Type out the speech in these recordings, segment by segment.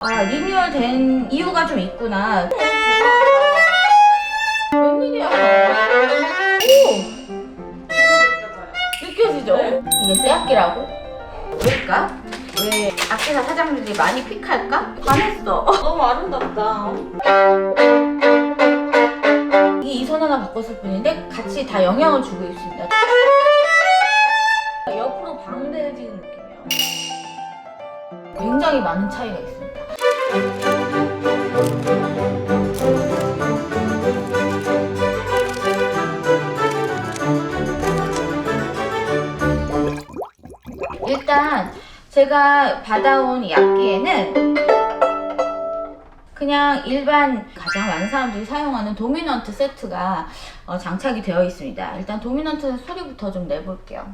리뉴얼 된 이유가 좀 있구나. 웬일이야? 오! 느껴지죠? 네. 이게 새 악기라고? 왜일까? 왜 악기사 사장님들이 많이 픽할까? 반했어. 너무 아름답다. 이 선 하나 바꿨을 뿐인데 같이 다 영향을 주고 있습니다. 옆으로 방대해지는 느낌이에요. 굉장히 많은 차이가 있습니다. 일단 제가 받아온 이 악기에는 그냥 일반 가장 많은 사람들이 사용하는 도미넌트 세트가 장착이 되어 있습니다. 일단 도미넌트 소리부터 좀 내볼게요.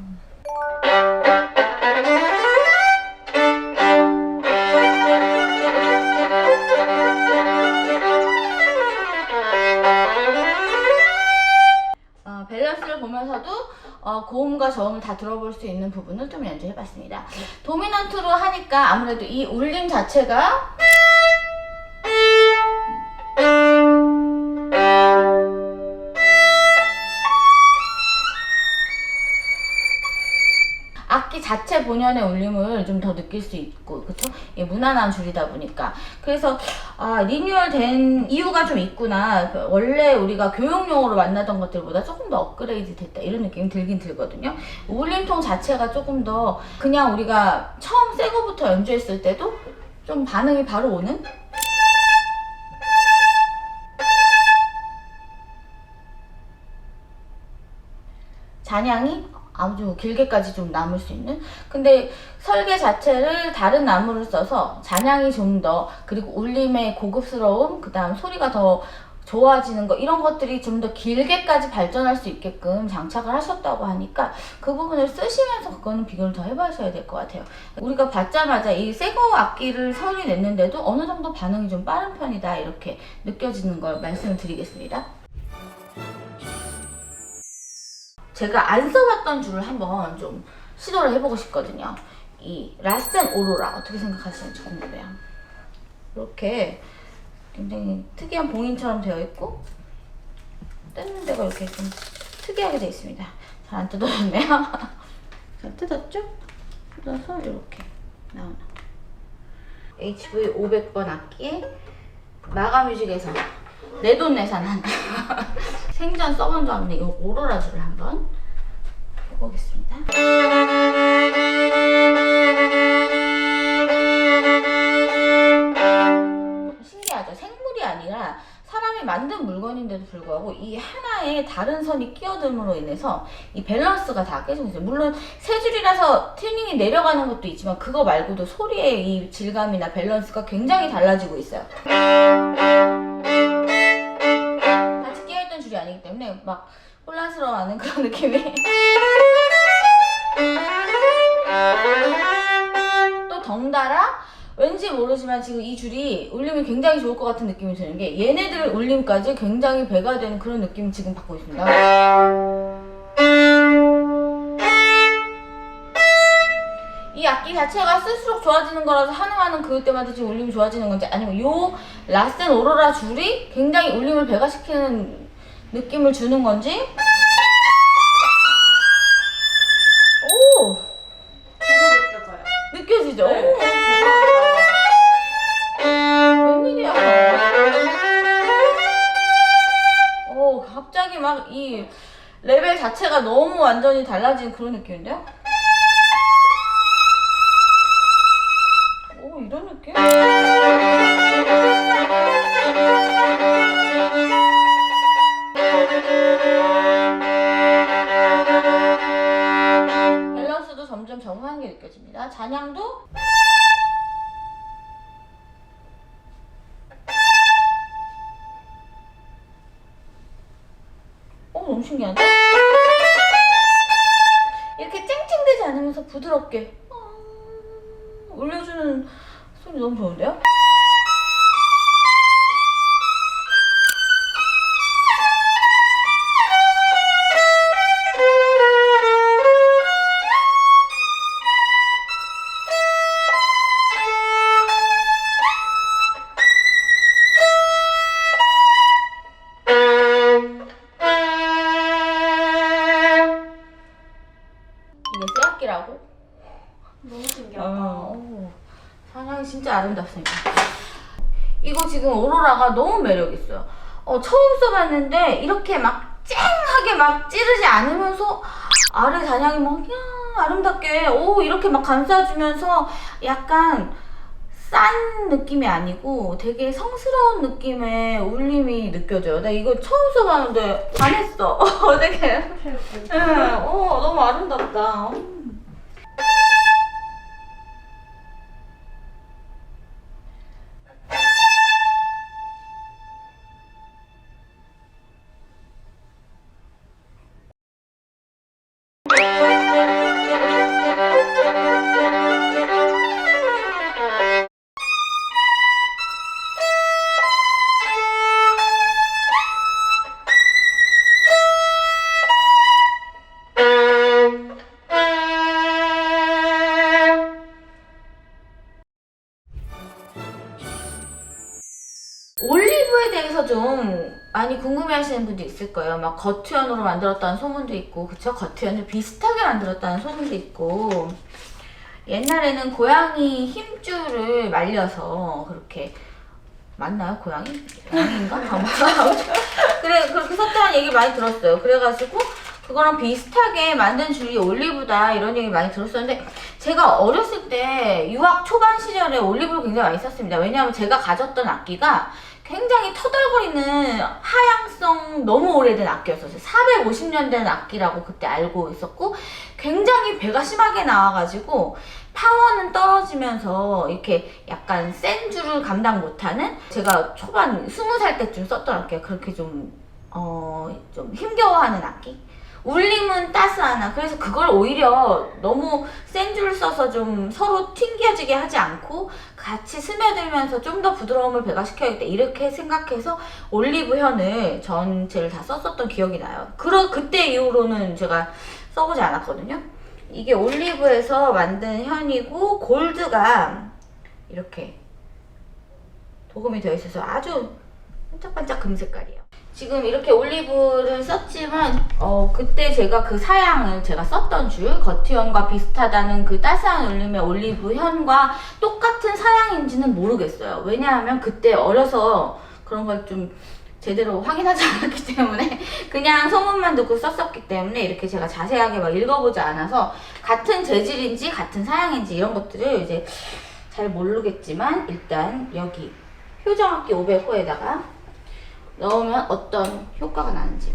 밸런스를 보면서도 고음과 저음을 다 들어볼 수 있는 부분을 좀 연주해봤습니다. 도미넌트로 하니까 아무래도 이 울림 자체가 악기 자체 본연의 울림을 좀 더 느낄 수 있고, 그쵸? 무난한 줄이다 보니까. 그래서 리뉴얼 된 이유가 좀 있구나. 원래 우리가 교육용으로 만나던 것들보다 조금 더 업그레이드 됐다, 이런 느낌이 들긴 들거든요. 울림통 자체가 조금 더 그냥 우리가 처음 새 거부터 연주했을 때도 좀 반응이 바로 오는? 잔향이 아주 길게까지 좀 남을 수 있는. 근데 설계 자체를 다른 나무를 써서 잔향이 좀 더, 그리고 울림의 고급스러움, 그 다음 소리가 더 좋아지는 거, 이런 것들이 좀 더 길게까지 발전할 수 있게끔 장착을 하셨다고 하니까 그 부분을 쓰시면서 그거는 비교를 더 해보셔야 될 것 같아요. 우리가 받자마자 이 새거 악기를 선이 냈는데도 어느 정도 반응이 좀 빠른 편이다, 이렇게 느껴지는 걸 말씀을 드리겠습니다. 제가 안 써봤던 줄을 한번 좀 시도를 해보고 싶거든요. 이 라센 오로라 어떻게 생각하시는지 궁금해요. 이렇게 굉장히 특이한 봉인처럼 되어 있고 뜯는 데가 이렇게 좀 특이하게 되어 있습니다. 잘 안 뜯어졌네요. 잘 뜯었죠? 뜯어서 이렇게 나오는 HV 500번 악기에 마가뮤직에서 내돈내산한 생전 써본 적 없는 이 오로라 줄을 한번 해보겠습니다. 신기하죠? 생물이 아니라 사람이 만든 물건인데도 불구하고 이 하나에 다른 선이 끼어듦으로 인해서 이 밸런스가 다 깨지고 있어요. 물론 세 줄이라서 튜닝이 내려가는 것도 있지만 그거 말고도 소리의 이 질감이나 밸런스가 굉장히 달라지고 있어요. 줄이 아니기 때문에 막 혼란스러워하는 그런 느낌이. 또 덩달아 왠지 모르지만 지금 이 줄이 울림이 굉장히 좋을 것 같은 느낌이 드는 게 얘네들 울림까지 굉장히 배가 되는 그런 느낌을 지금 받고 있습니다. 이 악기 자체가 쓸수록 좋아지는 거라서 하는 그때마다 지금 울림이 좋아지는 건지, 아니면 요 라센 오로라 줄이 굉장히 울림을 배가시키는 느낌을 주는 건지. 오! 그거 느껴져요. 느껴지죠? 네. 웬일이야? 갑자기 막 이 레벨 자체가 너무 완전히 달라진 그런 느낌인데요? 이런 느낌? 밸런스도 점점 적응하는 게 느껴집니다. 잔향도 너무 신기한데? 이렇게 쨍쨍대지 않으면서 부드럽게 올려주는 소리 너무 좋은데요? 진짜 아름답습니다. 이거 지금 오로라가 너무 매력있어요. 처음 써봤는데 이렇게 막 쨍하게 막 찌르지 않으면서 아래 단향이 막 아름답게 이렇게 막 감싸주면서 약간 싼 느낌이 아니고 되게 성스러운 느낌의 울림이 느껴져요. 나 이거 처음 써봤는데 반했어. 되게 너무 아름답다. 올리브에 대해서 좀 많이 궁금해하시는 분도 있을 거예요. 막 겉트연으로 만들었다는 소문도 있고, 그쵸? 겉트연을 비슷하게 만들었다는 소문도 있고, 옛날에는 고양이 힘줄을 말려서 그렇게 맞나요? 고양이? 고양이인가? 그래, 그렇게 썼다는 얘기 많이 들었어요. 그래가지고 그거랑 비슷하게 만든 줄이 올리브다 이런 얘기 많이 들었었는데, 제가 어렸을 때 유학 초반 시절에 올리브를 굉장히 많이 썼습니다. 왜냐하면 제가 가졌던 악기가 굉장히 터덜거리는 하향성 너무 오래된 악기였었어요. 450년 된 악기라고 그때 알고 있었고, 굉장히 배가 심하게 나와가지고 파워는 떨어지면서 이렇게 약간 센 줄을 감당 못하는, 제가 초반 20살 때쯤 썼던 악기가 그렇게 좀 힘겨워하는 악기? 울림은 따스하나. 그래서 그걸 오히려 너무 센 줄을 써서 좀 서로 튕겨지게 하지 않고 같이 스며들면서 좀 더 부드러움을 배가시켜야겠다 이렇게 생각해서 올리브 현을 전체를 다 썼었던 기억이 나요. 그때 이후로는 제가 써보지 않았거든요. 이게 올리브에서 만든 현이고, 골드가 이렇게 도금이 되어 있어서 아주 반짝반짝 금색깔이에요. 지금 이렇게 올리브를 썼지만 그때 제가 그 사양을 제가 썼던 줄, 겉현과 비슷하다는 그 따스한 울림의 올리브 현과 똑같은 사양인지는 모르겠어요. 왜냐하면 그때 어려서 그런 걸 좀 제대로 확인하지 않았기 때문에 그냥 소문만 듣고 썼었기 때문에 이렇게 제가 자세하게 막 읽어보지 않아서 같은 재질인지 같은 사양인지 이런 것들을 이제 잘 모르겠지만, 일단 여기 효정악기 500호에다가 넣으면 어떤 효과가 나는지.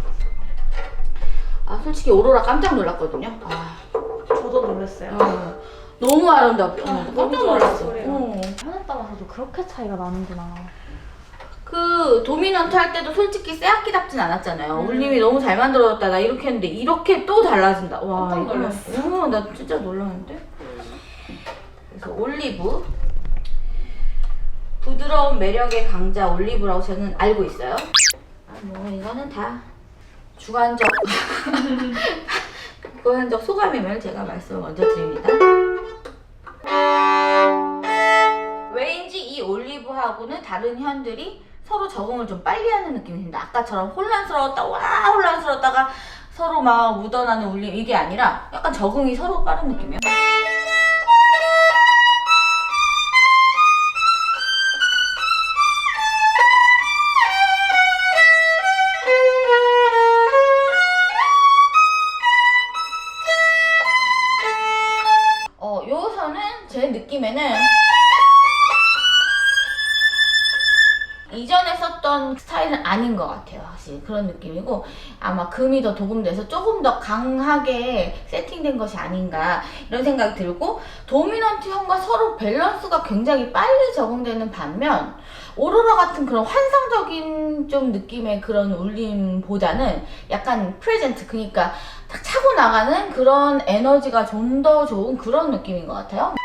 솔직히 오로라 깜짝 놀랐거든요. 저도 놀랐어요. 너무 아름답죠. 깜짝 놀랐어. 현에 따라서도 그렇게 차이가 나는구나. 그 도미넌트 할 때도 솔직히 새 악기답진 않았잖아요. 울림이 너무 잘 만들어졌다 나 이렇게 했는데 이렇게 또 달라진다. 와, 깜짝 놀랐어. 나 진짜 놀랐는데. 그래서 올리브, 부드러운 매력의 강자 올리브라고 저는 알고 있어요. 이거는 다 주관적 주관적 소감임을 제가 말씀을 먼저 드립니다. 왜인지 이 올리브하고는 다른 현들이 서로 적응을 좀 빨리 하는 느낌이 듭니다. 아까처럼 혼란스러웠다가 서로 막 묻어나는 울림, 이게 아니라 약간 적응이 서로 빠른 느낌이에요. 요 선은 제 느낌에는 이전에 썼던 스타일은 아닌 것 같아요. 사실 그런 느낌이고, 아마 금이 더 도금돼서 조금 더 강하게 세팅된 것이 아닌가 이런 생각이 들고, 도미넌트 현과 서로 밸런스가 굉장히 빨리 적응되는 반면, 오로라 같은 그런 환상적인 좀 느낌의 그런 울림보다는 약간 프레젠트, 그러니까 딱 차고 나가는 그런 에너지가 좀 더 좋은 그런 느낌인 것 같아요.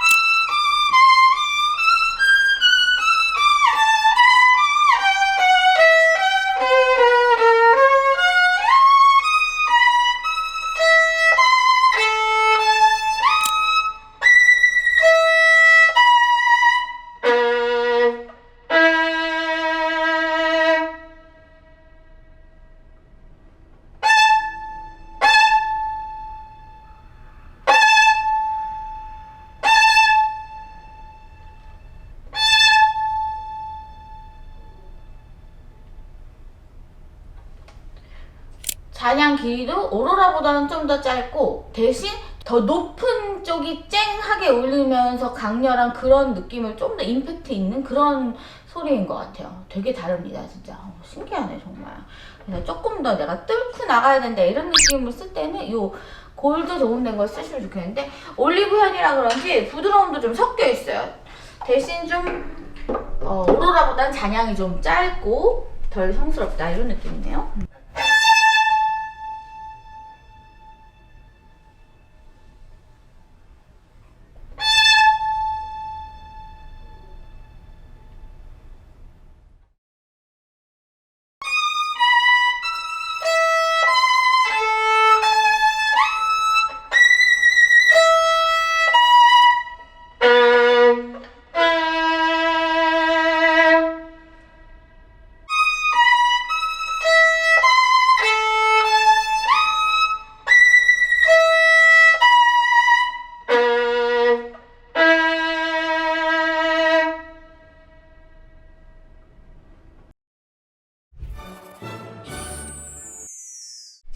잔향 길이도 오로라보다는 좀 더 짧고 대신 더 높은 쪽이 쨍하게 울리면서 강렬한 그런 느낌을 좀 더 임팩트 있는 그런 소리인 것 같아요. 되게 다릅니다, 진짜. 신기하네, 정말. 그래서 조금 더 내가 뚫고 나가야 된다 이런 느낌을 쓸 때는 요 골드 도움된 걸 쓰시면 좋겠는데 올리브 향이라 그런지 부드러움도 좀 섞여 있어요. 대신 좀 오로라보다는 잔향이 좀 짧고 덜 성스럽다 이런 느낌이네요.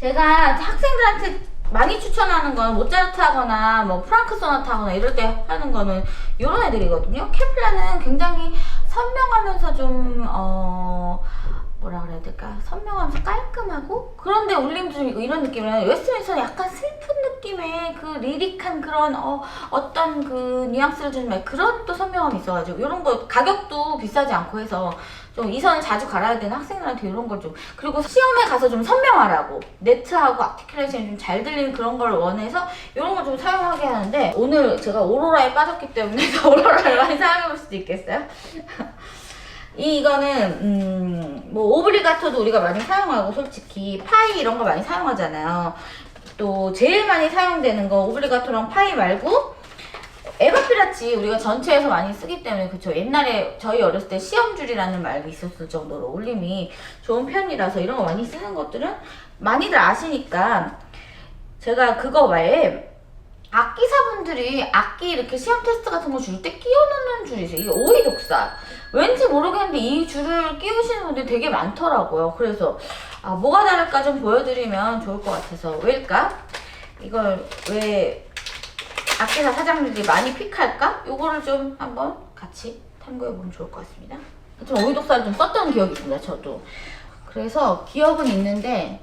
제가 학생들한테 많이 추천하는 건 모차르트 하거나 뭐 프랑크 소나타 하거나 이럴 때 하는 거는 이런 애들이거든요. 케플라는 굉장히 선명하면서 좀 뭐라 그래야 될까? 선명하면서 깔끔하고 그런데 울림도 좀 있고 이런 느낌이라 웨스트민스터는 약간 슬픈 느낌의 그 리릭한 그런 어떤 그 뉘앙스를 주는 그런 또 선명함이 있어가지고 이런 거 가격도 비싸지 않고 해서 좀 이선을 자주 갈아야 되는 학생들한테 이런 걸 좀 그리고 시험에 가서 좀 선명하라고 네트하고 아티큘레이션이 좀 잘 들리는 그런 걸 원해서 이런 걸 좀 사용하게 하는데 오늘 제가 오로라에 빠졌기 때문에 오로라를 많이 사용해볼 수도 있겠어요. 이거는 뭐 오브리가토도 우리가 많이 사용하고 솔직히 파이 이런 거 많이 사용하잖아요. 또 제일 많이 사용되는 거 오브리가토랑 파이 말고 에바피라치 우리가 전체에서 많이 쓰기 때문에 그쵸. 옛날에 저희 어렸을 때 시험줄이라는 말이 있었을 정도로 울림이 좋은 편이라서 이런 거 많이 쓰는 것들은 많이들 아시니까 제가 그거 말에 악기사분들이 악기 이렇게 시험 테스트 같은 거 줄 때 끼워놓는 줄이 있어요. 이게 오이독사. 왠지 모르겠는데 이 줄을 끼우시는 분들이 되게 많더라고요. 그래서 뭐가 다를까 좀 보여드리면 좋을 것 같아서 왜일까? 이걸 왜 악기사 사장님들이 많이 픽할까? 요거를 좀 한번 같이 탐구해보면 좋을 것 같습니다. 좀 오이독사를 좀 썼던 기억이 있습니다, 저도. 그래서 기억은 있는데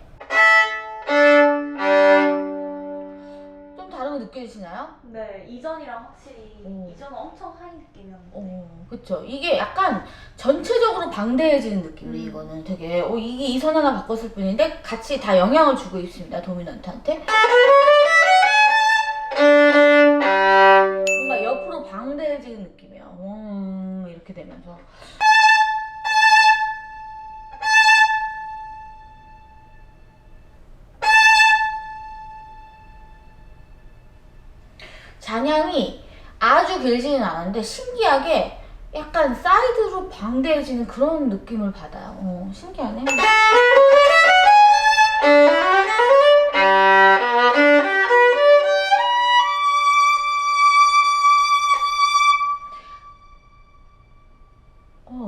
좀 다른 거 느껴지시나요? 네, 이전이랑 확실히 이전은 엄청 하이 느낌이었는데. 그쵸. 이게 약간 전체적으로 방대해지는 느낌이에요, 이거는. 되게, 이게 이 선 하나 바꿨을 뿐인데 같이 다 영향을 주고 있습니다, 도미넌트한테. 뭔가 옆으로 방대해지는 느낌이에요. 이렇게 되면서. 잔향이 아주 길지는 않은데 신기하게 약간 사이드로 방대해지는 그런 느낌을 받아요. 신기하네.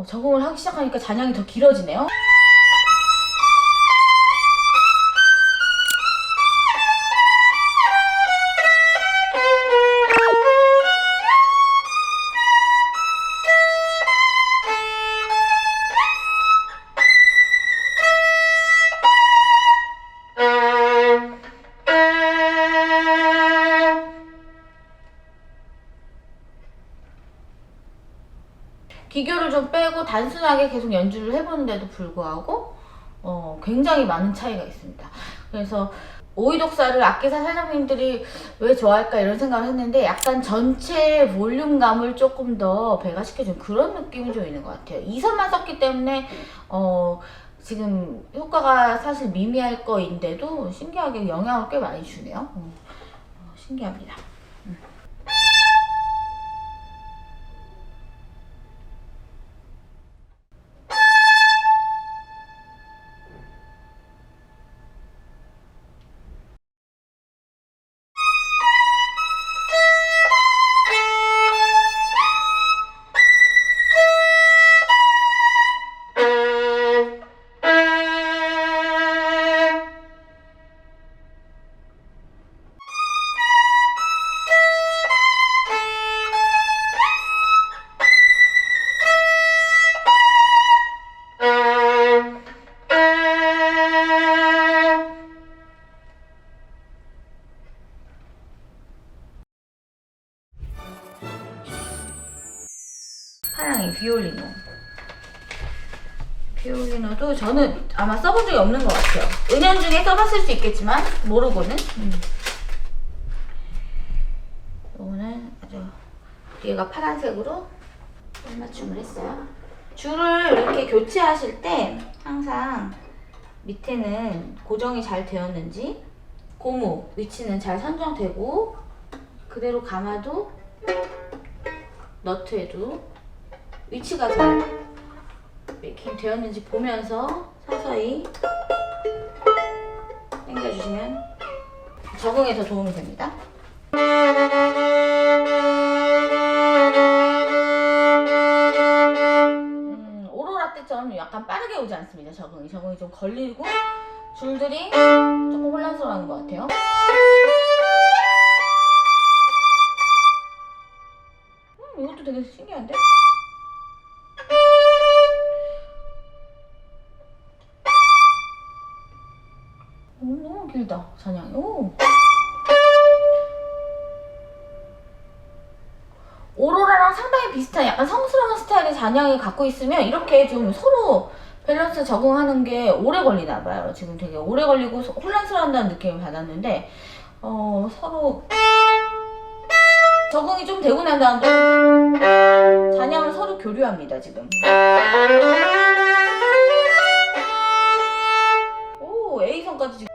적응을 하기 시작하니까 잔향이 더 길어지네요. 기교를 좀 빼고 단순하게 계속 연주를 해보는데도 불구하고 굉장히 많은 차이가 있습니다. 그래서 오이독사를 악기사 사장님들이 왜 좋아할까 이런 생각을 했는데 약간 전체 볼륨감을 조금 더 배가시켜준 그런 느낌이 좀 있는 것 같아요. 2선만 썼기 때문에 지금 효과가 사실 미미할 거인데도 신기하게 영향을 꽤 많이 주네요. 신기합니다. 비올리노도 저는 아마 써본 적이 없는 것 같아요. 은연중에 써봤을 수 있겠지만 모르고는. 요거는 아주 뒤에가 파란색으로 끝맞춤을 했어요. 줄을 이렇게 교체하실 때 항상 밑에는 고정이 잘 되었는지, 고무 위치는 잘 선정되고 그대로 감아도 너트에도 위치가 잘 이렇게 되었는지 보면서 서서히 당겨주시면 적응에 더 도움이 됩니다. 오로라 때처럼 약간 빠르게 오지 않습니다. 적응이 좀 걸리고 줄들이 조금 혼란스러워하는 것 같아요. 이것도 되게 신기한데? 너무 길다, 사냥이. 오. 오로라랑 상당히 비슷한 약간 성스러운 스타일의 잔향이 갖고 있으면 이렇게 좀 서로 밸런스 적응하는 게 오래 걸리나 봐요. 지금 되게 오래 걸리고 혼란스러워한다는 느낌을 받았는데 서로 적응이 좀 되고 난 다음에 잔향을 서로 교류합니다, 지금. 오, A선까지 지금.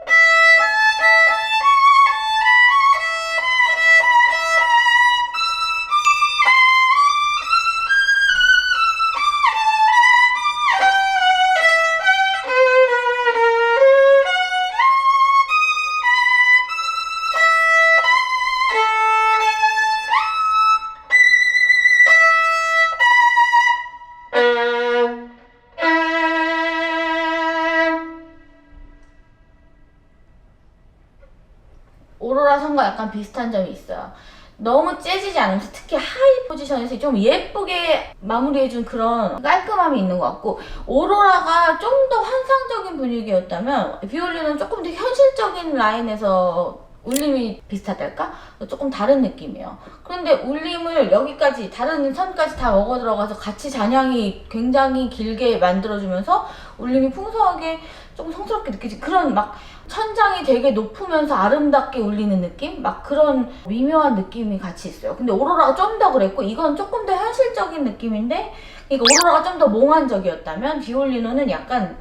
오로라 선과 약간 비슷한 점이 있어요. 너무 째지지 않으면서 특히 하이 포지션에서 좀 예쁘게 마무리해준 그런 깔끔함이 있는 것 같고, 오로라가 좀 더 환상적인 분위기였다면 비올리는 조금 더 현실적인 라인에서 울림이 비슷하달까? 조금 다른 느낌이에요. 그런데 울림을 여기까지 다른 선까지 다 먹어 들어가서 같이 잔향이 굉장히 길게 만들어주면서 울림이 풍성하게 조금 성스럽게 느껴지, 그런 막 천장이 되게 높으면서 아름답게 울리는 느낌? 막 그런 미묘한 느낌이 같이 있어요. 근데 오로라가 좀 더 그랬고, 이건 조금 더 현실적인 느낌인데, 그러니까 오로라가 좀 더 몽환적이었다면 비올리노는 약간,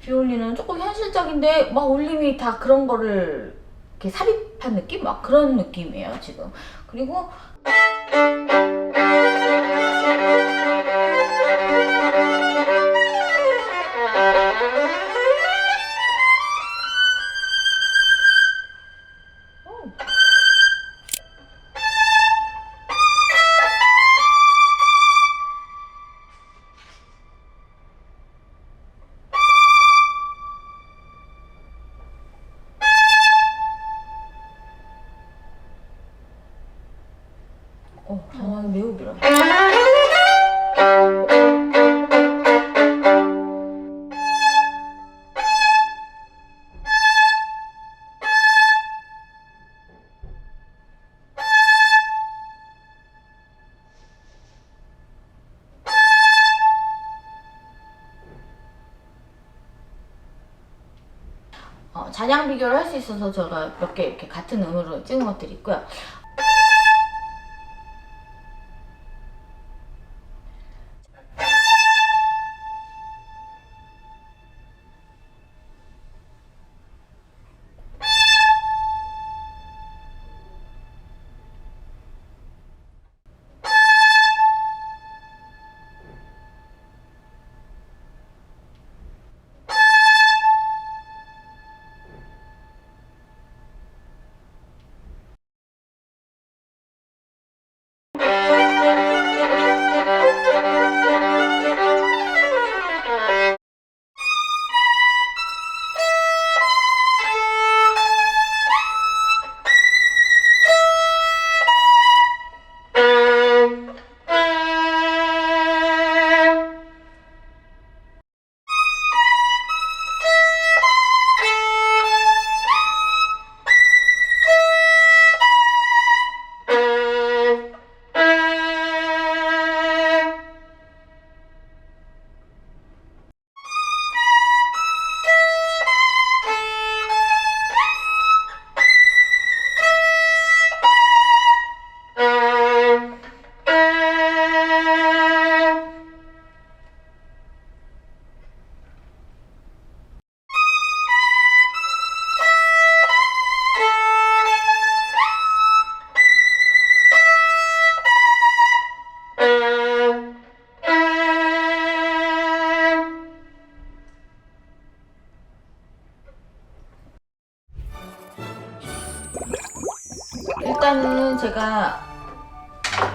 비올리노는 조금 현실적인데 막 울림이 다 그런 거를 이렇게 삽입한 느낌? 막 그런 느낌이에요, 지금. 그리고 잔향이 매우 길어요. 잔향 비교를 할 수 있어서 제가 몇 개 이렇게 같은 음으로 찍은 것들이 있고요. 일단은 제가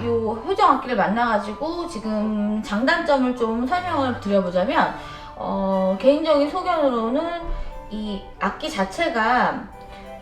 요 효정 악기를 만나가지고 지금 장단점을 좀 설명을 드려보자면 개인적인 소견으로는 이 악기 자체가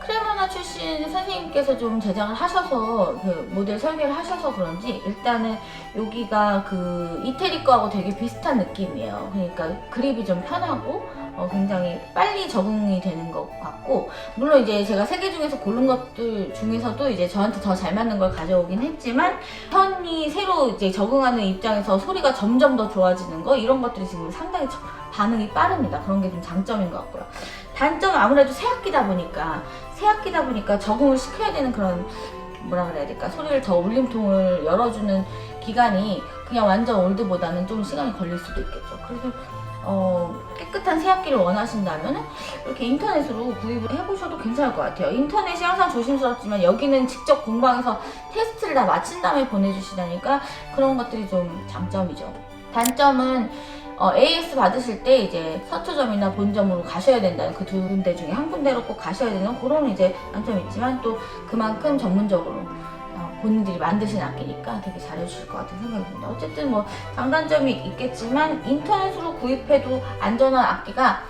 크레모나 출신 선생님께서 좀 제작을 하셔서 그 모델 설계를 하셔서 그런지 일단은 여기가 그 이태리 거하고 되게 비슷한 느낌이에요. 그러니까 그립이 좀 편하고 굉장히 빨리 적응이 되는 것 같고, 물론 이제 제가 세 개 중에서 고른 것들 중에서도 이제 저한테 더 잘 맞는 걸 가져오긴 했지만 현이 새로 이제 적응하는 입장에서 소리가 점점 더 좋아지는 거, 이런 것들이 지금 상당히 반응이 빠릅니다. 그런 게 좀 장점인 것 같고요. 단점은 아무래도 새 악기다 보니까 적응을 시켜야 되는 그런, 뭐라 그래야 될까, 소리를 더 울림통을 열어주는 기간이 그냥 완전 올드보다는 좀 시간이 걸릴 수도 있겠죠. 그래서 깨끗한 새 악기를 원하신다면 이렇게 인터넷으로 구입을 해보셔도 괜찮을 것 같아요. 인터넷이 항상 조심스럽지만 여기는 직접 공방에서 테스트를 다 마친 다음에 보내주시다니까 그런 것들이 좀 장점이죠. 단점은 AS 받으실 때 이제 서초점이나 본점으로 가셔야 된다는 그 두 군데 중에 한 군데로 꼭 가셔야 되는 그런 이제 단점이 있지만, 또 그만큼 전문적으로 본인들이 만드신 악기니까 되게 잘해주실 것 같은 생각이 듭니다. 어쨌든 뭐 장단점이 있겠지만 인터넷으로 구입해도 안전한 악기가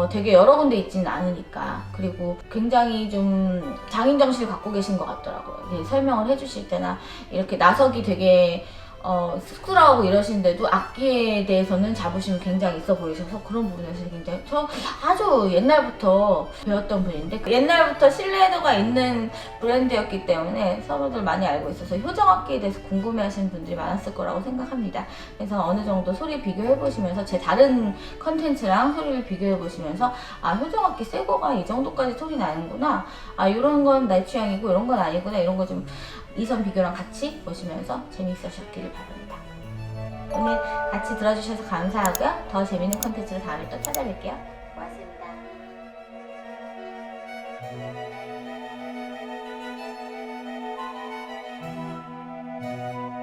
되게 여러 군데 있지는 않으니까, 그리고 굉장히 좀 장인정신을 갖고 계신 것 같더라고요. 네, 설명을 해주실 때나 이렇게 나석이 되게 쑥스러워하고 이러시는데도 악기에 대해서는 자부심이 굉장히 있어 보이셔서 그런 부분에서 굉장히, 저 아주 옛날부터 배웠던 분인데 옛날부터 신뢰도가 있는 브랜드였기 때문에 서로들 많이 알고 있어서 효정 악기에 대해서 궁금해 하시는 분들이 많았을 거라고 생각합니다. 그래서 어느 정도 소리 비교해 보시면서 제 다른 컨텐츠랑 소리를 비교해 보시면서 효정 악기 새 거가 이 정도까지 소리 나는구나, 이런 건 내 취향이고 이런 건 아니구나, 이런 거 좀 이선 비교랑 같이 보시면서 재미있으셨기를 바랍니다. 오늘 같이 들어주셔서 감사하고요. 더 재밌는 컨텐츠로 다음에 또 찾아뵐게요. 고맙습니다.